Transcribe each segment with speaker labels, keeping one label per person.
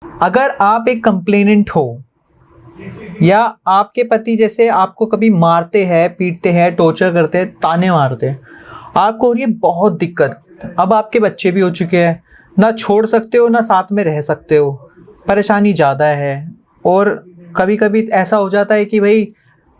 Speaker 1: अगर आप एक कंप्लेनेंट हो या आपके पति जैसे आपको कभी मारते हैं, पीटते हैं, टॉर्चर करते हैं, ताने मारते हैं, आपको हो रही है बहुत दिक्कत। अब आपके बच्चे भी हो चुके हैं, ना छोड़ सकते हो ना साथ में रह सकते हो, परेशानी ज़्यादा है। और कभी कभी ऐसा हो जाता है कि भाई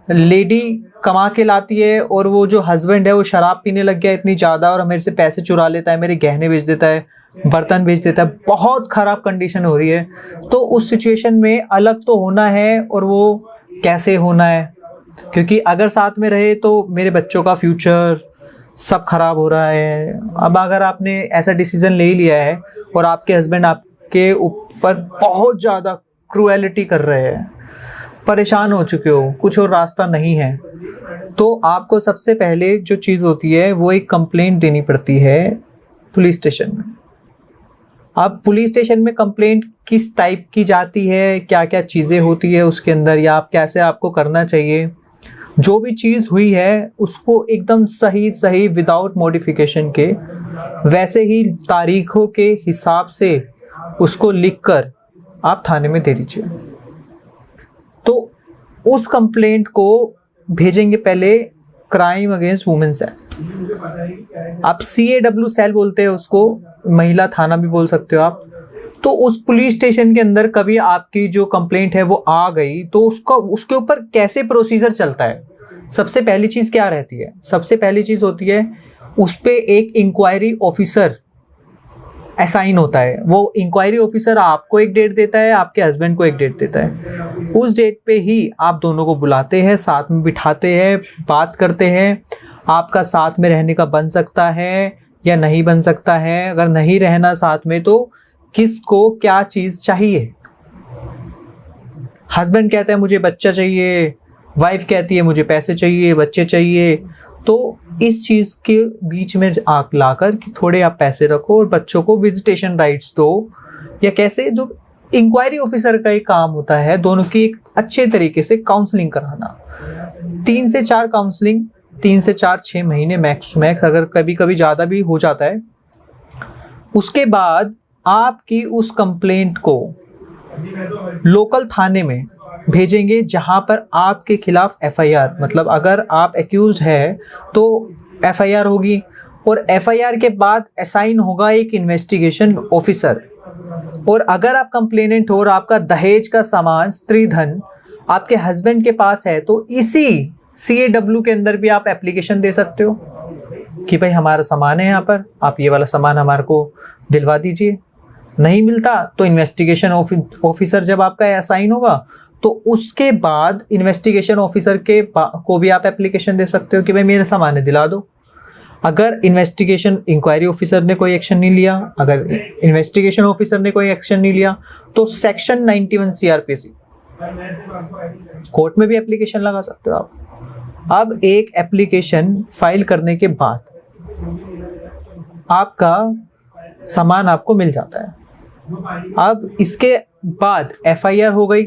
Speaker 1: लेडी कमा के लाती है और वो जो हस्बैंड है वो शराब पीने लग गया इतनी ज़्यादा और मेरे से पैसे चुरा लेता है, मेरे गहने बेच देता है, बर्तन बेच देता है, बहुत ख़राब कंडीशन हो रही है। तो उस सिचुएशन में अलग तो होना है, और वो कैसे होना है, क्योंकि अगर साथ में रहे तो मेरे बच्चों का फ्यूचर सब खराब हो रहा है। अब अगर आपने ऐसा डिसीजन ले ही लिया है और आपके हस्बैंड आपके ऊपर बहुत ज़्यादा क्रूएलिटी कर रहे हैं, परेशान हो चुके हो, कुछ और रास्ता नहीं है, तो आपको सबसे पहले जो चीज़ होती है वो एक कंप्लेंट देनी पड़ती है पुलिस स्टेशन में। अब पुलिस स्टेशन में कंप्लेंट किस टाइप की जाती है, क्या क्या चीज़ें होती है उसके अंदर, या आप कैसे आपको करना चाहिए, जो भी चीज़ हुई है उसको एकदम सही सही विदाउट मॉडिफिकेशन के वैसे ही तारीखों के हिसाब से उसको लिखकर आप थाने में दे दीजिए। तो उस कंप्लेंट को भेजेंगे पहले क्राइम अगेंस्ट वुमेन सेल, आप CAW सेल बोलते हैं उसको, महिला थाना भी बोल सकते हो आप। तो उस पुलिस स्टेशन के अंदर कभी आपकी जो कंप्लेंट है वो आ गई तो उसका उसके ऊपर कैसे प्रोसीजर चलता है। सबसे पहली चीज़ क्या रहती है, सबसे पहली चीज़ होती है उस पर एक इंक्वायरी ऑफिसर असाइन होता है। वो इंक्वायरी ऑफिसर आपको एक डेट देता है, आपके हस्बैंड को एक डेट देता है। उस डेट पे ही आप दोनों को बुलाते हैं, साथ में बिठाते हैं, बात करते हैं, आपका साथ में रहने का बन सकता है या नहीं बन सकता है। अगर नहीं रहना साथ में तो किसको क्या चीज़ चाहिए। हस्बैंड कहता है मुझे बच्चा चाहिए, वाइफ कहती है मुझे पैसे चाहिए, बच्चे चाहिए। तो इस चीज़ के बीच में आग लाकर कि थोड़े आप पैसे रखो और बच्चों को विजिटेशन राइट्स दो, या कैसे, जो इंक्वायरी ऑफिसर का एक काम होता है दोनों की एक अच्छे तरीके से काउंसलिंग कराना। 3 से 4 काउंसलिंग, 3 से 4 6 महीने मैक्स टू मैक्स, अगर कभी कभी ज़्यादा भी हो जाता है। उसके बाद आपकी उस कंप्लेंट को लोकल थाने में भेजेंगे जहां पर आपके खिलाफ FIR, मतलब अगर आप एक्यूज्ड है तो FIR होगी, और FIR के बाद असाइन होगा एक इन्वेस्टिगेशन ऑफिसर। और अगर आप कंप्लेनेंट हो और आपका दहेज का सामान, स्त्री धन आपके हस्बैंड के पास है तो इसी CAW के अंदर भी आप एप्लीकेशन दे सकते हो कि भाई हमारा सामान है यहाँ पर, आप ये वाला सामान हमारे को दिलवा दीजिए। नहीं मिलता तो इन्वेस्टिगेशन ऑफिसर जब आपका असाइन होगा तो उसके बाद इन्वेस्टिगेशन ऑफिसर के को भी आप एप्लीकेशन दे सकते हो कि भाई मेरा सामान है दिला दो। अगर इन्वेस्टिगेशन इंक्वायरी ऑफिसर ने कोई एक्शन नहीं लिया, अगर इन्वेस्टिगेशन ऑफिसर ने कोई एक्शन नहीं लिया तो सेक्शन 91 CRPC कोर्ट में भी एप्लीकेशन लगा सकते हो आप। अब एक एप्लीकेशन फाइल करने के बाद आपका सामान आपको मिल जाता है। अब इसके बाद FIR हो गई।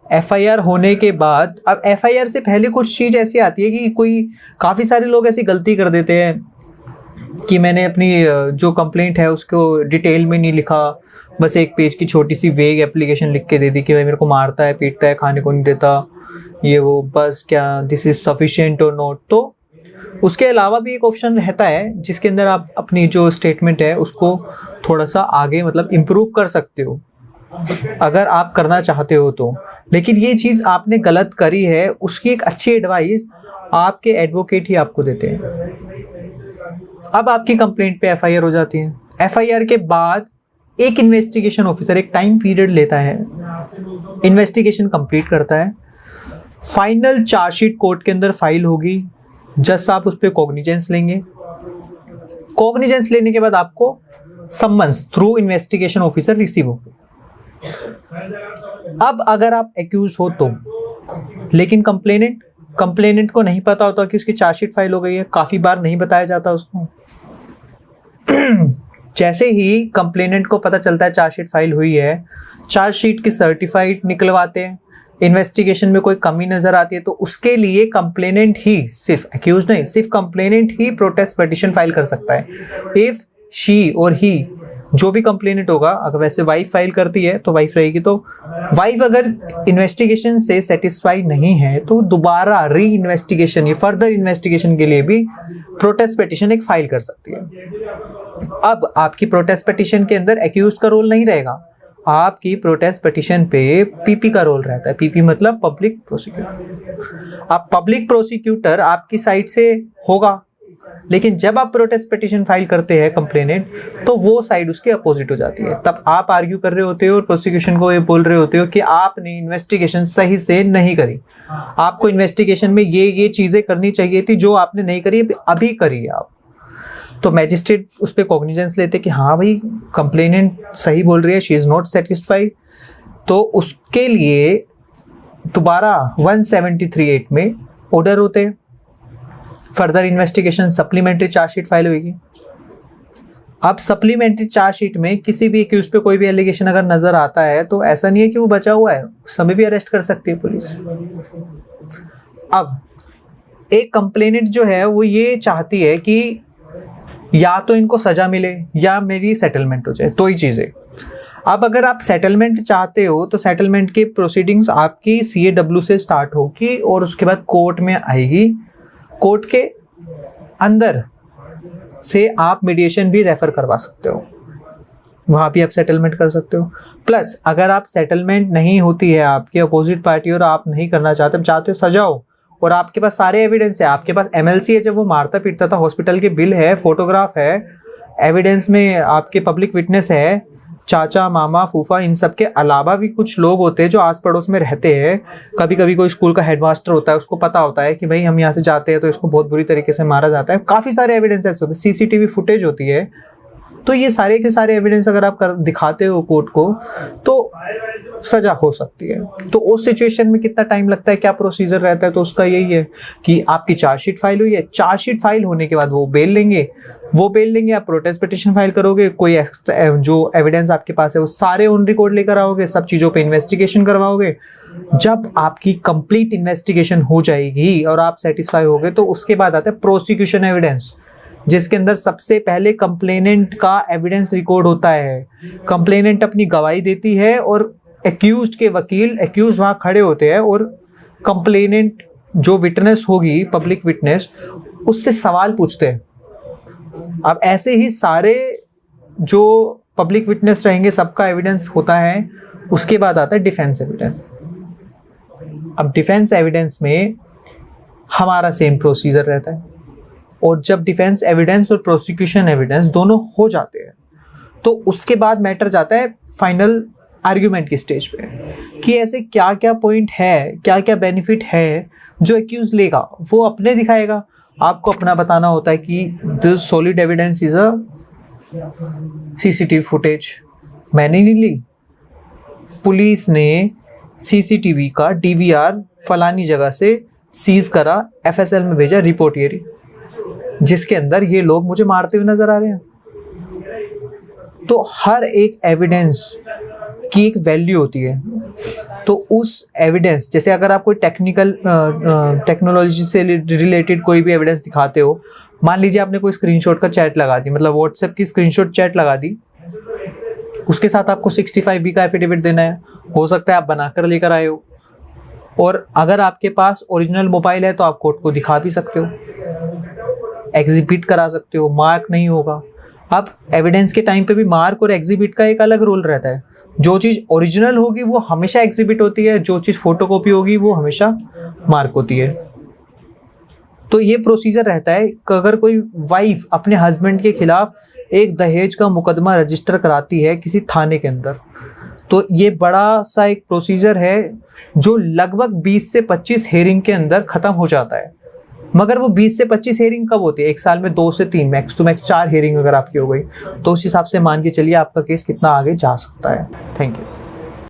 Speaker 1: FIR होने के बाद अब FIR से पहले कुछ चीज़ ऐसी आती है कि काफ़ी सारे लोग ऐसी गलती कर देते हैं कि मैंने अपनी जो कंप्लेंट है उसको डिटेल में नहीं लिखा, बस एक पेज की छोटी सी वेग एप्लीकेशन लिख के दे दी कि भाई मेरे को मारता है, पीटता है, खाने को नहीं देता, ये वो, बस क्या दिस इज़ सफिशिएंट और नॉट। तो उसके अलावा भी एक ऑप्शन रहता है जिसके अंदर आप अपनी जो स्टेटमेंट है उसको थोड़ा सा आगे मतलब इम्प्रूव कर सकते हो अगर आप करना चाहते हो तो। लेकिन ये चीज़ आपने गलत करी है उसकी एक अच्छी एडवाइस आपके एडवोकेट ही आपको देते हैं। अब आपकी कंप्लेंट पे FIR हो जाती है। FIR के बाद एक इन्वेस्टिगेशन ऑफिसर एक टाइम पीरियड लेता है, इन्वेस्टिगेशन कंप्लीट करता है, फाइनल चार्जशीट कोर्ट के अंदर फाइल होगी। जज साहब उस पर कॉग्निजेंस लेंगे। कॉग्निजेंस लेने के बाद आपको summons through investigation officer receive होगी। अब अगर आप एक्यूज हो तो, लेकिन कंप्लेनेंट को नहीं पता होता कि उसकी चार्जशीट फाइल हो गई है, काफ़ी बार नहीं बताया जाता उसको। जैसे ही कंप्लेनेंट को पता चलता है चार्जशीट फाइल हुई है, चार्जशीट की सर्टिफाइड निकलवाते हैं। इन्वेस्टिगेशन में कोई कमी नजर आती है तो उसके लिए कंप्लेनेंट ही, सिर्फ एक्यूज नहीं, सिर्फ कंप्लेनेंट ही प्रोटेस्ट पिटीशन फाइल कर सकता है। इफ शी और ही जो भी कंप्लेनेंट होगा, अगर वैसे वाइफ फाइल करती है तो वाइफ रहेगी, तो वाइफ अगर इन्वेस्टिगेशन से सेटिस्फाई नहीं है तो दोबारा री इन्वेस्टिगेशन या फर्दर इन्वेस्टिगेशन के लिए भी प्रोटेस्ट पिटीशन एक फाइल कर सकती है। अब आपकी प्रोटेस्ट पिटीशन के अंदर एक्यूज्ड का रोल नहीं रहेगा, आपकी प्रोटेस्ट पिटीशन पे पीपी का रोल रहता है। पीपी मतलब पब्लिक प्रोसिक्यूटर। अब पब्लिक प्रोसिक्यूटर आपकी साइड से होगा, लेकिन जब आप प्रोटेस्ट पिटीशन फाइल करते हैं कंप्लेनेंट, तो वो साइड उसके अपोजिट हो जाती है। तब आप आर्ग्यू कर रहे होते हो और प्रोसिक्यूशन को ये बोल रहे होते हो कि आपने इन्वेस्टिगेशन सही से नहीं करी, आपको इन्वेस्टिगेशन में ये चीज़ें करनी चाहिए थी जो आपने नहीं करी, अभी करी आप। तो मैजिस्ट्रेट उस पर कॉग्निजेंस लेते कि हाँ भाई कंप्लेनेंट सही बोल रही है, शी इज़ नॉट सेटिस्फाइड, तो उसके लिए दोबारा 173(8) में ऑर्डर होते हैं, further investigation supplementary chargesheet file होगी। अब सप्लीमेंट्री चार्जशीट में किसी भी एक्यूज पे कोई भी एलिगेशन अगर नजर आता है तो ऐसा नहीं है कि वो बचा हुआ है, उस समय भी अरेस्ट कर सकती है पुलिस। अब एक कंप्लेनेंट जो है वो ये चाहती है कि या तो इनको सजा मिले या मेरी सेटलमेंट हो जाए, दो ही चीज़ें। अब अगर आप सेटलमेंट चाहते हो तो सेटलमेंट की प्रोसीडिंग्स आपकी CAW से स्टार्ट होगी और उसके बाद कोर्ट में आएगी। कोर्ट के अंदर से आप मीडिएशन भी रेफर करवा सकते हो, वहाँ भी आप सेटलमेंट कर सकते हो। प्लस अगर आप सेटलमेंट नहीं होती है आपकी अपोजिट पार्टी और आप नहीं करना चाहते हो सजा हो, और आपके पास सारे एविडेंस है, आपके पास MLC है जब वो मारता पीटता था, हॉस्पिटल के बिल है, फोटोग्राफ है, एविडेंस में आपके पब्लिक विटनेस है, चाचा मामा फूफा, इन सब के अलावा भी कुछ लोग होते हैं जो आस पड़ोस में रहते हैं। कभी कभी कोई स्कूल का हेडमास्टर होता है, उसको पता होता है कि भाई हम यहाँ से जाते हैं तो इसको बहुत बुरी तरीके से मारा जाता है। काफ़ी सारे एविडेंस ऐसे होते हैं, CCTV फुटेज होती है। तो ये सारे के सारे एविडेंस अगर आप दिखाते हो कोर्ट को तो सजा हो सकती है। तो उस सिचुएशन में कितना टाइम लगता है, क्या प्रोसीजर रहता है, तो उसका यही है कि आपकी चार्जशीट फाइल हुई है, चार्जशीट फाइल होने के बाद वो बेल लेंगे, आप प्रोटेस्ट पिटीशन फाइल करोगे, कोई जो एविडेंस आपके पास है वो सारे ऑन रिकॉर्ड लेकर आओगे, सब चीज़ों पे इन्वेस्टिगेशन करवाओगे। जब आपकी कंप्लीट इन्वेस्टिगेशन हो जाएगी और आप सेटिस्फाई हो गए तो उसके बाद आता है प्रोसिक्यूशन एविडेंस, जिसके अंदर सबसे पहले कंप्लेनेंट का एविडेंस रिकॉर्ड होता है। कंप्लेनेंट अपनी गवाही देती है और एक्यूज्ड के वकील, एक्यूज्ड वहाँ खड़े होते हैं और कंप्लेनेंट जो विटनेस होगी, पब्लिक विटनेस, उससे सवाल पूछते हैं। अब ऐसे ही सारे जो पब्लिक विटनेस रहेंगे सबका एविडेंस होता है। उसके बाद आता है डिफेंस एविडेंस। अब डिफेंस एविडेंस में हमारा सेम प्रोसीजर रहता है, और जब डिफेंस एविडेंस और प्रोसिक्यूशन एविडेंस दोनों हो जाते हैं तो उसके बाद मैटर जाता है फाइनल आर्ग्यूमेंट की स्टेज पे कि ऐसे क्या क्या पॉइंट है, क्या क्या बेनिफिट है जो एक्यूज लेगा, वो अपने दिखाएगा। आपको अपना बताना होता है कि this solid evidence is a CCTV footage मैंने नहीं ली, पुलिस ने CCTV का DVR फलानी जगह से सीज करा, FSL में भेजा, रिपोर्ट ये रही जिसके अंदर ये लोग मुझे मारते हुए नजर आ रहे हैं। तो हर एक एविडेंस की एक वैल्यू होती है। तो उस एविडेंस, जैसे अगर आप कोई टेक्नोलॉजी से रिलेटेड कोई भी एविडेंस दिखाते हो, मान लीजिए आपने कोई स्क्रीनशॉट का चैट लगा दी, मतलब व्हाट्सएप की स्क्रीनशॉट चैट लगा दी, उसके साथ आपको 65B का एफिडेविट देना है, हो सकता है आप बनाकर लेकर आए हो, और अगर आपके पास ओरिजिनल मोबाइल है तो आप कोर्ट को दिखा भी सकते हो, एग्जिबिट करा सकते हो, मार्क नहीं होगा। अब एविडेंस के टाइम पे भी मार्क और एग्जिबिट का एक अलग रोल रहता है। जो चीज़ ओरिजिनल होगी वो हमेशा एग्जिबिट होती है, जो चीज़ फोटोकॉपी होगी वो हमेशा मार्क होती है। तो ये प्रोसीजर रहता है कि अगर कोई वाइफ अपने हस्बैंड के खिलाफ एक दहेज का मुकदमा रजिस्टर कराती है किसी थाने के अंदर, तो ये बड़ा सा एक प्रोसीजर है जो लगभग 20 से 25 हेयरिंग के अंदर ख़त्म हो जाता है। मगर वो 20 से 25 हेयरिंग कब होती है? एक साल में 2 से 3, मैक्स टू मैक्स 4 हेयरिंग अगर आपकी हो गई तो उस हिसाब से मान के चलिए आपका केस कितना आगे जा सकता है। Thank you.